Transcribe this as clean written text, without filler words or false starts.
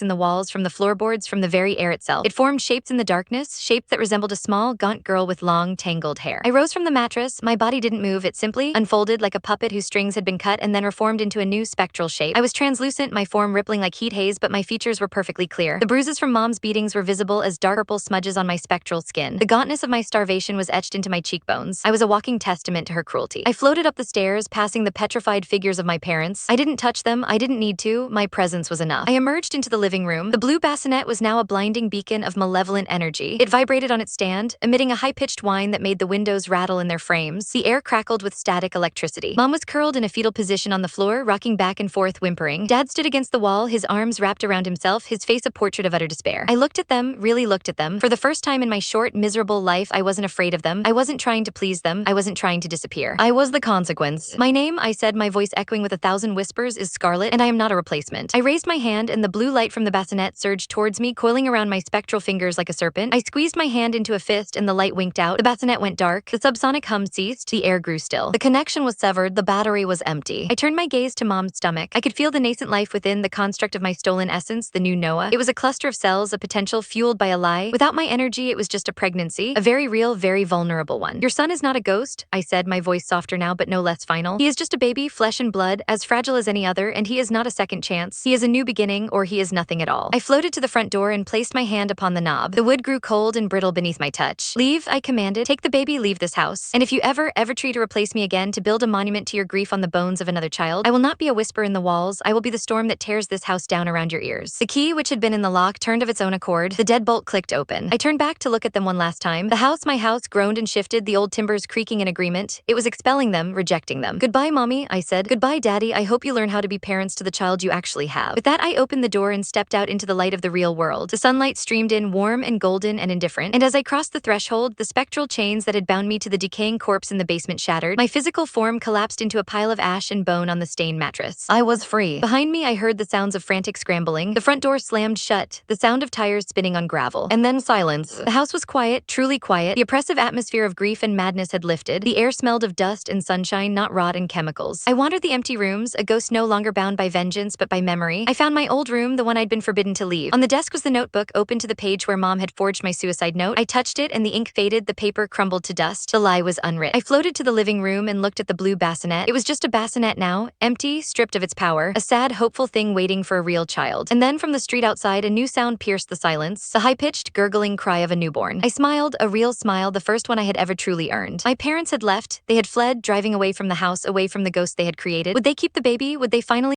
in the walls, from the floorboards, from the very air itself. It formed shapes in the darkness, shapes that resembled a small, gaunt girl with long, tangled hair. I rose from the mattress. My body didn't move. It simply unfolded like a puppet whose strings had been cut and then reformed into a new spectral shape. I was translucent, my form rippling like heat haze, but my features were perfectly clear. The bruises from Mom's beatings were visible as dark purple smudges on my spectral skin. The gauntness of my starvation was etched into my cheekbones. I was a walking testament to her cruelty. I floated up the stairs, passing the petrified figures of my parents. I didn't touch them. I didn't need to. My presence was enough. I emerged into the living room. The blue bassinet was now a blinding beacon of malevolent energy. It vibrated on its stand, emitting a high-pitched whine that made the windows rattle in their frames. The air crackled with static electricity. Mom was curled in a fetal position on the floor, rocking back and forth, whimpering. Dad stood against the wall, his arms wrapped around himself, his face a portrait of utter despair. I looked at them, really looked at them. For the first time in my short, miserable life, I wasn't afraid of them. I wasn't trying to please them. I wasn't trying to disappear. I was the consequence. My name, I said, my voice echoing with 1,000 whispers, is Scarlet, and I am not a replacement. I raised my hand, and the blue light from the bassinet surged towards me, coiling around my spectral fingers like a serpent. I squeezed my hand into a fist, and the light winked out. The bassinet went dark. The subsonic hum ceased. The air grew still. The connection was severed. The battery was empty. I turned my gaze to Mom's stomach. I could feel the nascent life within, the construct of my stolen essence, the new Noah. It was a cluster of cells, a potential fueled by a lie. Without my energy, it was just a pregnancy, a very real, very vulnerable one. Your son is not a ghost, I said, my voice softer now but no less final. He is just a baby, flesh and blood, as fragile as any other, and he is not a second chance. He is a new beginning, or he is nothing at all. I floated to the front door and placed my hand upon the knob. The wood grew cold and brittle beneath my touch. Leave, I commanded. Take the baby, leave this house. And if you ever try to replace me again, to build a monument to your grief on the bones of another child, I will not be a whisper in the walls. I will be the storm that tears this house down around your ears. The key, which had been in the lock, turned of its own accord. The deadbolt clicked open. I turned back to look at them one last time. The house, my house, groaned and shifted, the old timbers creaking in agreement. It was expelling them, rejecting them. Goodbye, Mommy, I said. Goodbye, Daddy. I hope you learn how to be parents to the child you actually have. With that, I opened the door and stepped out into the light of the real world. The sunlight streamed in, warm and golden and indifferent. And as I crossed the threshold, the spectral chains that had bound me to the decaying corpse in the basement shattered. My physical form collapsed into a pile of ash and bone on the stained mattress. I was free. Behind me, I heard the sounds of frantic scrambling. The front door slammed shut, the sound of tires spinning on gravel. And then silence. The house was quiet, truly quiet. The oppressive atmosphere of grief and madness had lifted. The air smelled of dust and sunshine, not rot and chemicals. I wandered the empty rooms, a ghost no longer bound by vengeance but by memory. I found my old room, the one I'd been forbidden to leave. On the desk was the notebook, open to the page where Mom had forged my suicide note. I touched it and the ink faded, the paper crumbled to dust. The lie was unwritten. I floated to the living room and looked at the blue bassinet. It was just a bassinet now, empty, stripped of its power, a sad, hopeful thing waiting for a real child. And then from the street outside, a new sound pierced the silence, the high-pitched, gurgling cry of a newborn. I smiled, a real smile, the first one I had ever truly earned. My parents had left. They had fled, driving away from the house, away from the ghost they had created. Would they keep the baby? Would they finally